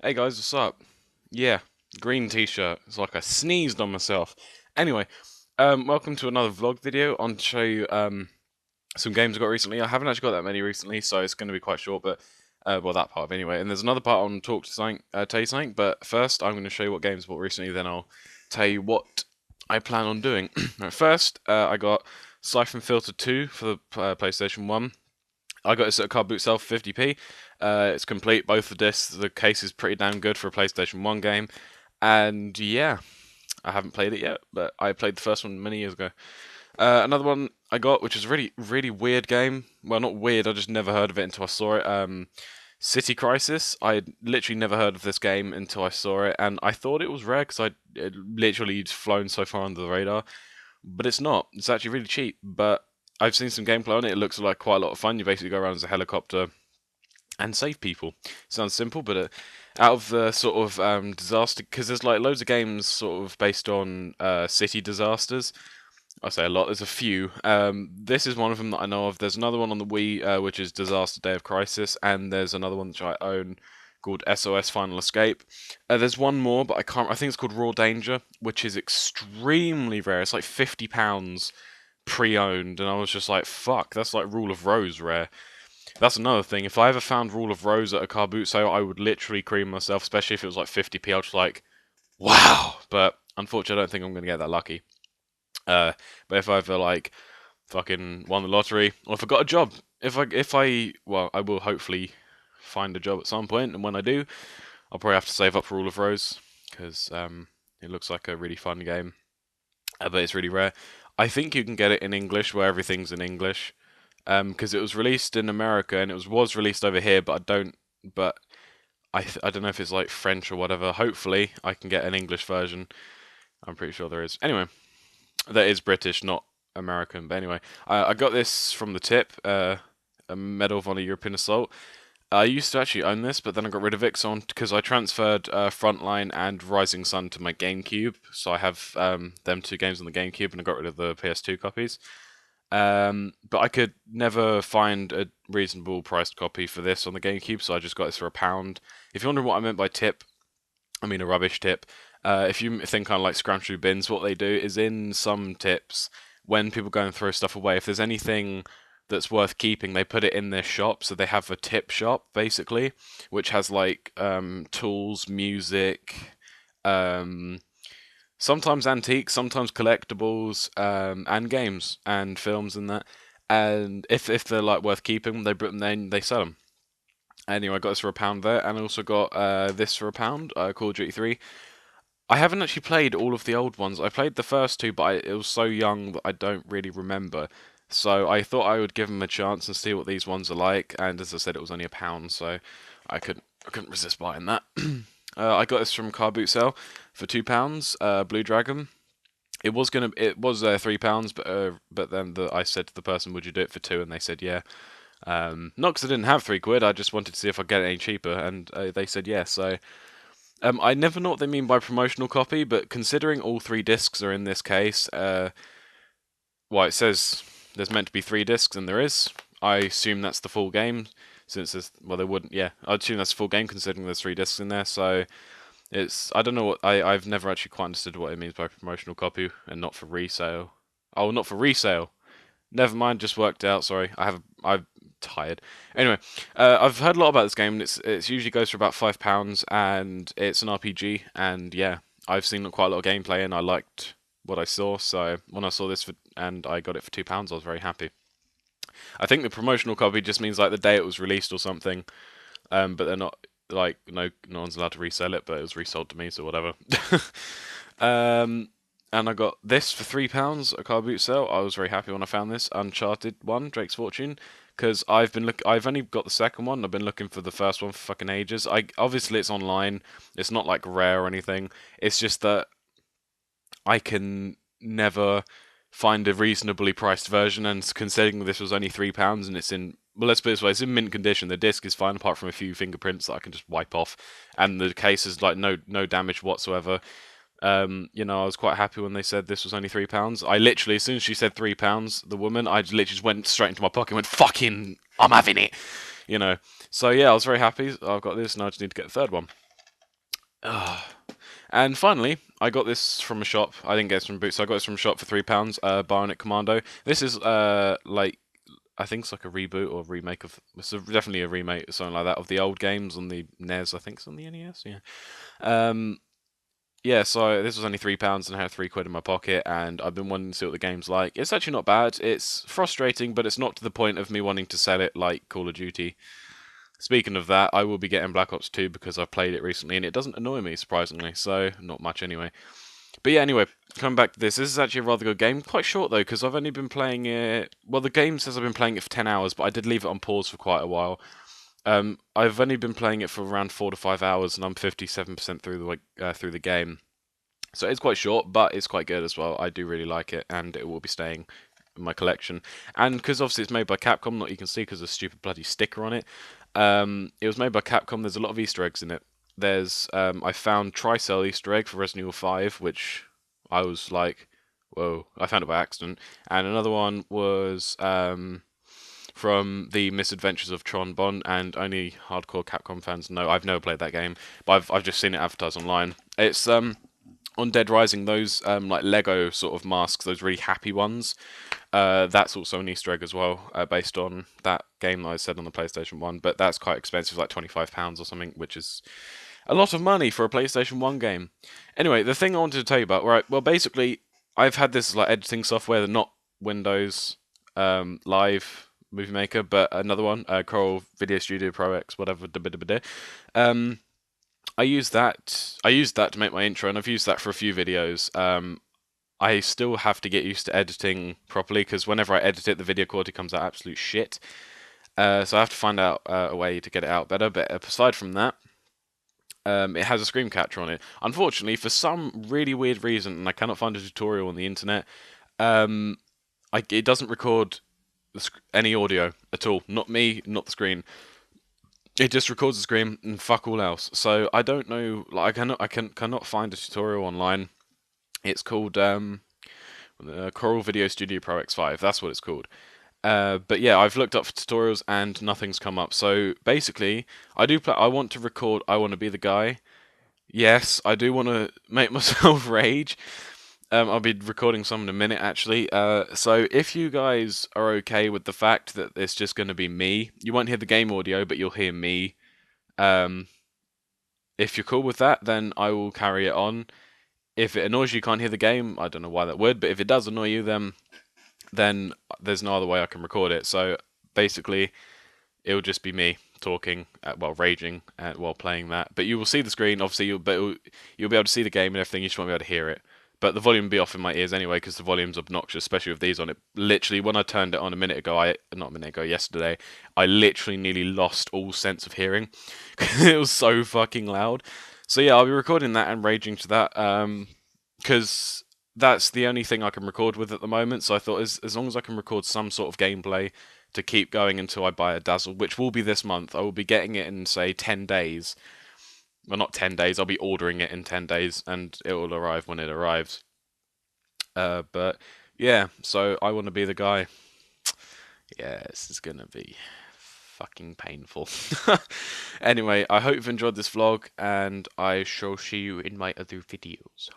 Hey guys, what's up? Yeah, green t-shirt. It's like I sneezed on myself. Anyway, welcome to another vlog video on to show you some games I got recently. I haven't actually got that many recently, so it's going to be quite short, but well, that part of anyway. And there's another part on talk to something, tell you something. But first, I'm going to show you what games I bought recently. Then I'll tell you what I plan on doing. Right, first, I got Siphon Filter 2 for the PlayStation 1. I got this at a car boot sale for 50p. It's complete, both the discs. The case is pretty damn good for a PlayStation 1 game. And yeah, I haven't played it yet, but I played the first one many years ago. Another one I got, which is a really, really weird game. Well, not weird, I just never heard of it until I saw it. City Crisis. I literally never heard of this game until I saw it, and I thought it was rare because it literally flown so far under the radar. But it's not. It's actually really cheap, but I've seen some gameplay on it. It looks like quite a lot of fun. You basically go around as a helicopter and save people. Sounds simple, but out of the sort of disaster, because there's like loads of games sort of based on city disasters. I say a lot. There's a few. This is one of them that I know of. There's another one on the Wii, which is Disaster Day of Crisis, and there's another one which I own called SOS Final Escape. There's one more, but I can't. I think it's called Raw Danger, which is extremely rare. It's like £50 pre-owned, and I was just like, fuck, that's like Rule of Rose rare. That's another thing. If I ever found Rule of Rose at a car boot sale, I would literally cream myself, especially if it was like 50p. I was just like, wow. But unfortunately, I don't think I'm going to get that lucky. But if I ever like fucking won the lottery, or if I got a job, well, I will hopefully find a job at some point, and when I do, I'll probably have to save up for Rule of Rose because it looks like a really fun game, but it's really rare. I think you can get it in English, where everything's in English, because it was released in America and it was released over here, but I don't know if it's like French or whatever. Hopefully, I can get an English version. I'm pretty sure there is. Anyway, that is British, not American. But anyway, I got this from the tip, a Medal of Honor European Assault. I used to actually own this, but then I got rid of it because I transferred Frontline and Rising Sun to my GameCube. So I have them two games on the GameCube, and I got rid of the PS2 copies. But I could never find a reasonable priced copy for this on the GameCube, so I just got this for £1. If you're wondering what I meant by tip, I mean a rubbish tip. If you think kind of like scrounge through bins, what they do is in some tips, when people go and throw stuff away, if there's anything that's worth keeping, they put it in their shop. So they have a tip shop basically, which has like tools, music, sometimes antiques, sometimes collectibles, and games and films and that. And if they're like worth keeping, they sell them. Anyway, I got this for £1 there, and I also got this for £1, Call of Duty 3. I haven't actually played all of the old ones. I played the first two, but it was so young that I don't really remember. So I thought I would give them a chance and see what these ones are like. And as I said, it was only £1, so I couldn't resist buying that. I got this from Car Boot Sale for £2. Blue Dragon. It was £3, but then I said to the person, "Would you do it for two?" And they said yeah. Not because I didn't have £3. I just wanted to see if I could get it any cheaper, and they said yes. So I never know what they mean by promotional copy, but considering all three discs are in this case, well, it says there's meant to be three discs, and there is. I assume that's the full game, since well, they wouldn't. Yeah, I'd assume that's the full game considering there's three discs in there. So I don't know I've never actually quite understood what it means by promotional copy and not for resale. Oh, not for resale. Never mind, just worked out. Sorry, I'm tired. Anyway, I've heard a lot about this game. It's usually goes for about £5, and it's an RPG. And yeah, I've seen quite a lot of gameplay, and I liked what I saw. So when I saw this and I got it for £2, I was very happy. I think the promotional copy just means like the day it was released or something. But they're not like no one's allowed to resell it, but it was resold to me, so whatever. um, and I got this for £3 at car boot sale. I was very happy when I found this Uncharted one, Drake's Fortune, because I've only got the second one. I've been looking for the first one for fucking ages. Obviously it's online. It's not like rare or anything. It's just that I can never find a reasonably priced version, and considering this was only £3 and it's in, well, let's put it this way, it's in mint condition. The disc is fine apart from a few fingerprints that I can just wipe off, and the case is like no damage whatsoever. I was quite happy when they said this was only £3. I literally, as soon as she said £3, the woman, I literally just went straight into my pocket and went, fucking, I'm having it. So yeah, I was very happy. I've got this, and I just need to get the third one. And finally, I got this from a shop. I didn't get this from Boots. I got this from a shop for £3. Bionic Commando. This is like I think it's like a reboot or remake of. Definitely a remake, or something like that, of the old games on the NES. I think it's on the NES. Yeah. Um, yeah. So this was only £3, and I had £3 in my pocket, and I've been wanting to see what the game's like. It's actually not bad. It's frustrating, but it's not to the point of me wanting to sell it like Call of Duty. Speaking of that, I will be getting Black Ops 2 because I've played it recently and it doesn't annoy me, surprisingly, so not much anyway. But yeah, anyway, coming back to this is actually a rather good game. Quite short though, because I've only been playing it. Well, the game says I've been playing it for 10 hours, but I did leave it on pause for quite a while. I've only been playing it for around 4 to 5 hours, and I'm 57% through the game. So it's quite short, but it's quite good as well. I do really like it, and it will be staying in my collection. And because obviously it's made by Capcom, not you can see because there's a stupid bloody sticker on it. It was made by Capcom. There's a lot of Easter eggs in it. There's I found Tricell Easter egg for Resident Evil 5, which I was like, whoa! I found it by accident. And another one was from the Misadventures of Tron Bonne, and only hardcore Capcom fans know. I've never played that game, but I've just seen it advertised online. It's on Dead Rising, those like Lego sort of masks, those really happy ones. That's also an Easter egg as well, based on that game that I said on the PlayStation 1, but that's quite expensive, like £25 or something, which is a lot of money for a PlayStation 1 game. Anyway, the thing I wanted to tell you about, right, well, basically, I've had this like editing software, not Windows Live Movie Maker, but another one, Coral Video Studio Pro X, whatever, um, I used that. I used that to make my intro, and I've used that for a few videos. I still have to get used to editing properly because whenever I edit it, the video quality comes out absolute shit. So I have to find out a way to get it out better. But aside from that, it has a screen capture on it. Unfortunately, for some really weird reason, and I cannot find a tutorial on the internet, um, it doesn't record any audio at all. Not me, not the screen. It just records the screen and fuck all else. So I don't know. Like cannot find a tutorial online. It's called Coral Video Studio Pro X5. That's what it's called. But yeah, I've looked up for tutorials and nothing's come up. So basically, I do. I want to record. I want to be the guy. Yes, I do want to make myself rage. I'll be recording some in a minute, actually. So if you guys are okay with the fact that it's just going to be me, you won't hear the game audio, but you'll hear me. Um, if you're cool with that, then I will carry it on. If it annoys you, can't hear the game, I don't know why that would, but if it does annoy you, then there's no other way I can record it. So basically, it'll just be me talking, while raging, while playing that. But you will see the screen. Obviously, you'll be able to see the game and everything. You just won't be able to hear it. But the volume will be off in my ears anyway because the volume's obnoxious, especially with these on it. Literally, when I turned it on not a minute ago, yesterday, I literally nearly lost all sense of hearing. It was so fucking loud. So yeah, I'll be recording that and raging to that, because that's the only thing I can record with at the moment. So I thought as long as I can record some sort of gameplay to keep going until I buy a Dazzle, which will be this month. I will be getting it in, say, 10 days. Well, not 10 days, I'll be ordering it in 10 days, and it will arrive when it arrives. But, yeah, so I want to be the guy. Yeah, this is gonna be fucking painful. Anyway, I hope you've enjoyed this vlog, and I shall see you in my other videos.